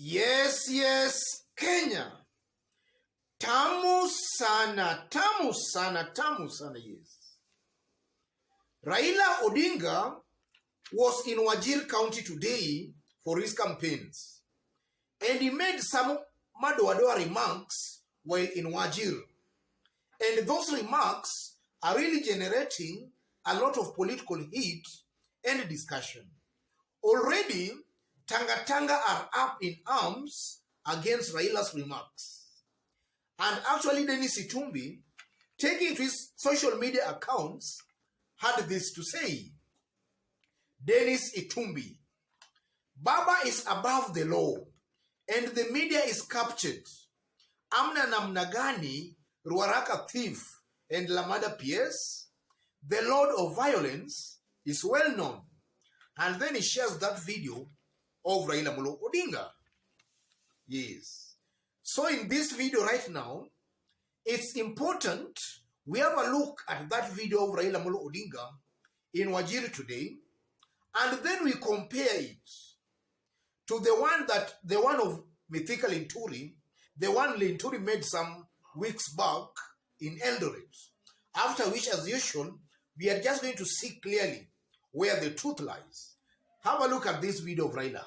Yes, Kenya. Tamu sana, yes. Raila Odinga was in Wajir County today for his campaigns. And he made some Madoadoa remarks while in Wajir. And those remarks are really generating a lot of political heat and discussion. Already, Tanga are up in arms against Raila's remarks. And actually, Denis Itumbi, taking to his social media accounts, had this to say. Denis Itumbi, Baba is above the law, and the media is captured. Amna namnagani, Ruaraka thief, and Lamada PS, the Lord of Violence, is well known. And then he shares that video of Raila Odinga. Yes. So in this video right now, it's important we have a look at that video of Raila Odinga in Wajir today, and then we compare it to the one of Mythical Linturi, the one Linturi made some weeks back in Eldoret. After which, as usual, we are just going to see clearly where the truth lies. Have a look at this video of Raila.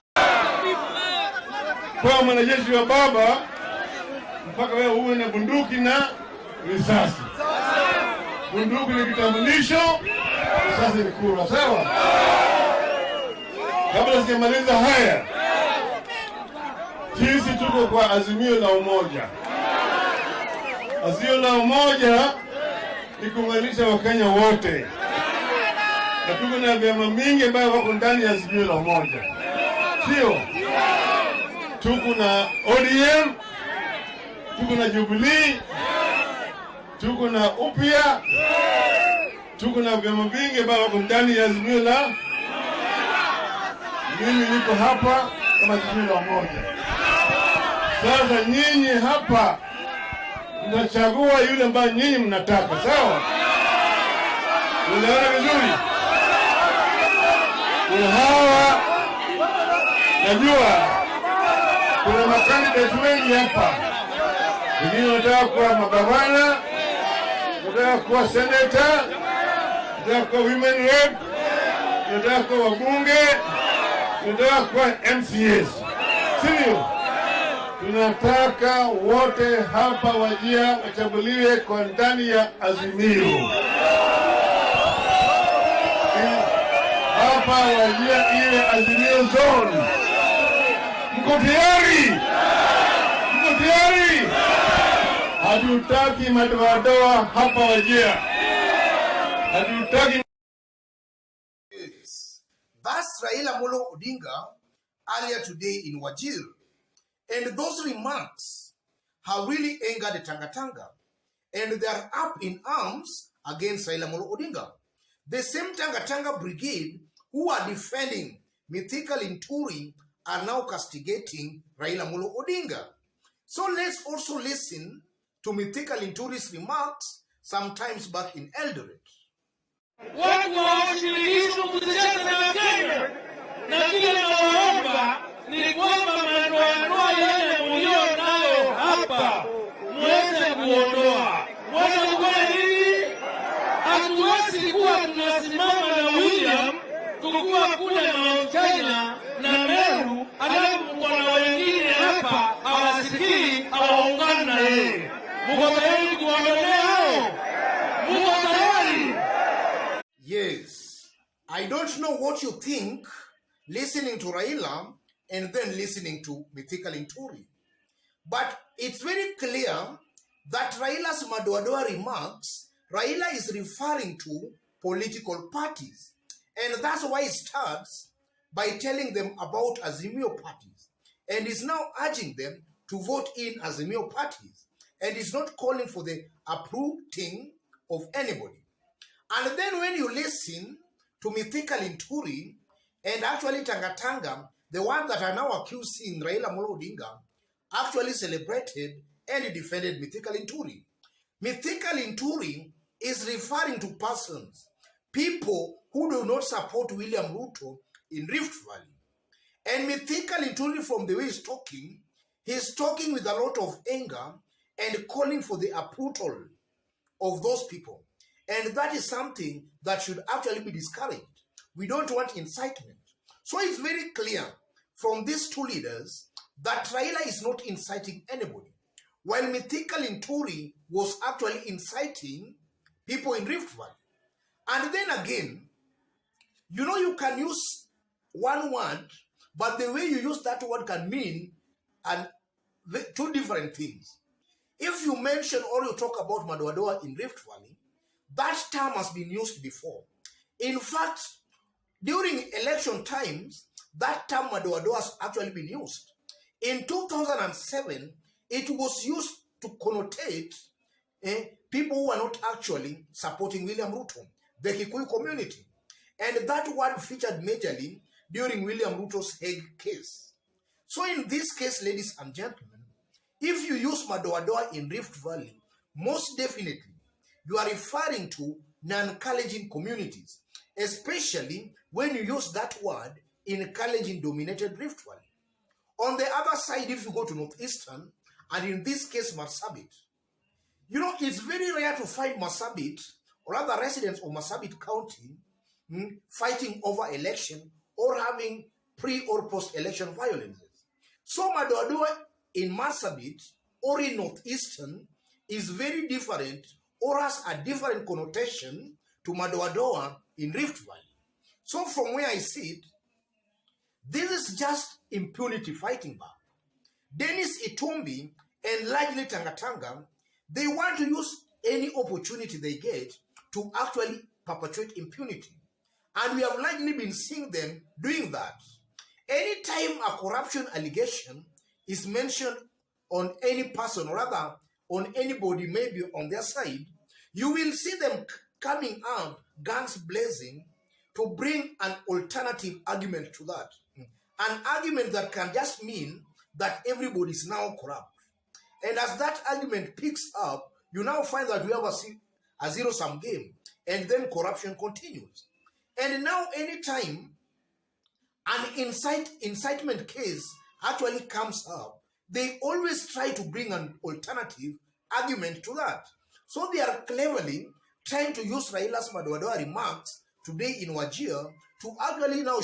Kwa mwanajeshi wa baba, mpaka wewe uwe na bunduki na risasi. Bunduki ni kitambulisho, risasi ni kura, sawa? Kabla sijamaliza haya, sisi tuko kwa azimio la umoja. Azimio la umoja ni kuunganisha Wakenya wote. Na tuko na vyama mingi ambayo wako ndani ya azimio la umoja. Sio? Tuko na ODM, tuko na Jubilee, tuko na Upya, tuko na vyama vingi ambavyo wako ndani ya azimio la. Mimi niko hapa kama azimio la umoja. Sasa nyinyi hapa mnachagua yule ambaye nyinyi mnataka, sawa? Unaona vizuri? Hawa najua kuna makandidati wengi hapa. Wengine wanataka kuwa magavana, wanataka kuwa senator, wanataka kuwa women rep, wanataka kuwa wabunge, wanataka kuwa MCAs. Sio? Tunataka wote hapa Wajir wachaguliwe kwa ndani ya azimio. Hapa Wajir ile azimio zone. Mko tayari? Mko tayari? Hatutaki madoadoa hapa Wajir. Hatutaki. Yes. That's Raila Odinga earlier today in Wajir. And those remarks have really angered Tanga. And they are up in arms against Raila Odinga. The same Tanga brigade who are defending Mythical Linturi are now castigating Raila Odinga. So let's also listen to Mythical Linturi's remarks sometimes back in Eldoret. Watu washirikishwe kuzicheza na Kenya. Na kile nawaomba ni kwamba madoadoa yale mlio nayo hapa muweze kuondoa. Wanakuwa nini? Hatuwezi kuwa tunasimama na William tukuwa kule Mount Kenya na Meru, alafu kuna wengine hapa hawasikii hawaungana na yeye. Mko tayari kuwaondoa hao? Mko tayari? Yes. I don't know what you think listening to Raila and then listening to Mythical Linturi. But it's very clear that Raila's Madoadoa remarks, Raila is referring to political parties. And that's why it starts by telling them about Azimio parties. And is now urging them to vote in Azimio parties. And is not calling for the uprooting of anybody. And then when you listen to Mythical Linturi and actually Tanga, the ones that are now accusing Raila Odinga, actually celebrated and defended Mythical Linturi. Mythical Linturi is referring to persons, people who do not support William Ruto in Rift Valley. And mythically, truly from the way he's talking with a lot of anger and calling for the uprotal of those people. And that is something that should actually be discouraged. We don't want incitement. So it's very clear from these two leaders that Raila is not inciting anybody, while mythically Nturi was actually inciting people in Rift Valley. And then again, you can use one word, but the way you use that word can mean two different things. If you mention or you talk about Madoadoa in Rift Valley, that term has been used before. In fact, during election times, that term Madoadoa has actually been used. In 2007, it was used to connotate people who are not actually supporting William Ruto, the Kikuyu community. And that word featured majorly during William Ruto's Hague case. So in this case, ladies and gentlemen, if you use Madoadoa in Rift Valley, most definitely you are referring to non-Kalenjin communities, especially when you use that word in Kalenjin-dominated Rift Valley. On the other side, if you go to Northeastern, and in this case, Marsabit, it's very rare to find Marsabit, or other residents of Marsabit County, fighting over election or having pre- or post-election violences. So Madoadoa in Marsabit or in Northeastern is very different or has a different connotation to Madoadoa in Rift Valley. So from where I see it, this is just impunity fighting back. Denis Itumbi and largely Tanga, they want to use any opportunity they get to actually perpetuate impunity. And we have largely been seeing them doing that. Anytime a corruption allegation is mentioned on any person, or rather on anybody maybe on their side, you will see them coming out, guns blazing, to bring an alternative argument to that. An argument that can just mean that everybody is now corrupt. And as that argument picks up, you now find that we have a zero-sum game, and then corruption continues. And now anytime an incitement case actually comes up, they always try to bring an alternative argument to that. So they are cleverly trying to use Raila's Madoadoa remarks today in Wajir to actually now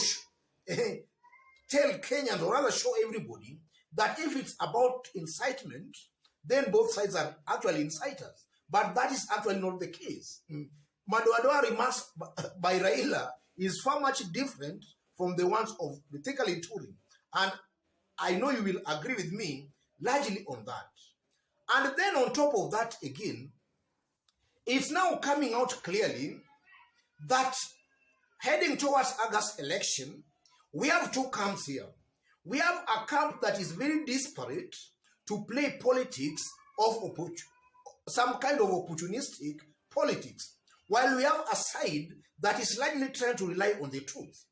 tell Kenyans, or rather show everybody, that if it's about incitement, then both sides are actually inciters. But that is actually not the case. Madoadoa remarks by Raila is far much different from the ones of particularly Nturi. And I know you will agree with me largely on that. And then on top of that again, it's now coming out clearly that heading towards August election, we have two camps here. We have a camp that is very desperate to play politics of some kind of opportunistic politics, while we have a side that is likely trying to rely on the truth.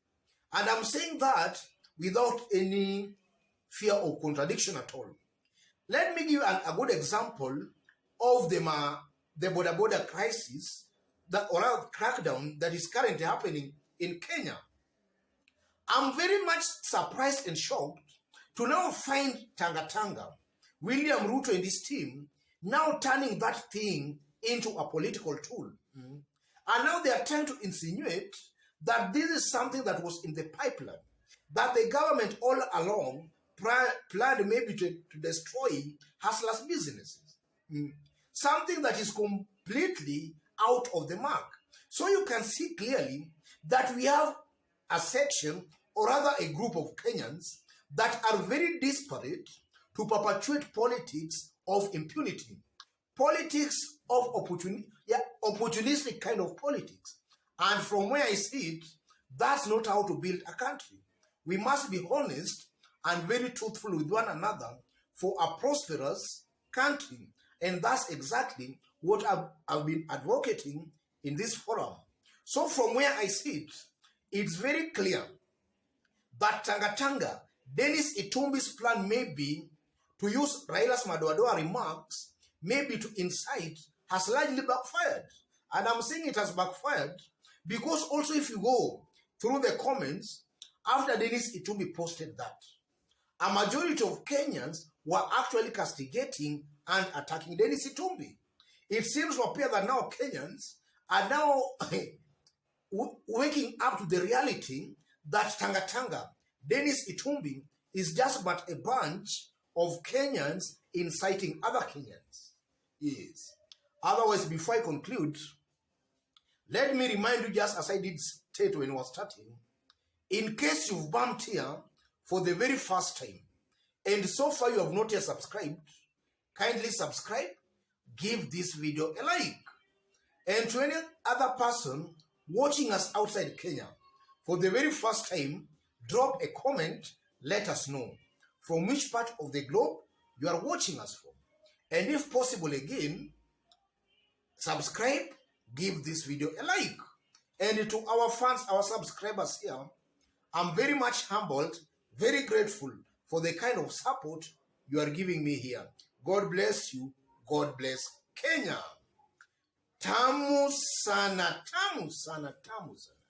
And I'm saying that without any fear of contradiction at all. Let me give you a good example of the border crisis, or crackdown that is currently happening in Kenya. I'm very much surprised and shocked to now find Tanga, William Ruto and his team, now turning that thing into a political tool. And now they are trying to insinuate that this is something that was in the pipeline, that the government all along planned maybe to destroy hustlers' businesses. Something that is completely out of the mark. So you can see clearly that we have a section, or rather a group of Kenyans, that are very desperate to perpetuate politics of impunity, politics of opportunistic kind of politics. And from where I see it, that's not how to build a country. We must be honest and very truthful with one another for a prosperous country. And that's exactly what I've been advocating in this forum. So from where I see it, it's very clear that Tanga, Denis Itumbi's plan may be to use Raila's Madoadoa remarks, maybe to incite, has largely backfired. And I'm saying it has backfired because also if you go through the comments, after Denis Itumbi posted that, a majority of Kenyans were actually castigating and attacking Denis Itumbi. It seems to appear that now Kenyans are now waking up to the reality that Tanga, Denis Itumbi, is just but a bunch of Kenyans inciting other Kenyans. Yes. Otherwise, before I conclude, let me remind you, just as I did state when I was starting, in case you've bumped here for the very first time, and so far you have not yet subscribed, kindly subscribe, give this video a like. And to any other person watching us outside Kenya for the very first time, drop a comment, let us know from which part of the globe you are watching us from. And if possible again, subscribe, give this video a like. And to our fans, our subscribers here, I'm very much humbled, very grateful for the kind of support you are giving me here. God bless you. God bless Kenya. Tamu sana, tamu sana, tamu sana.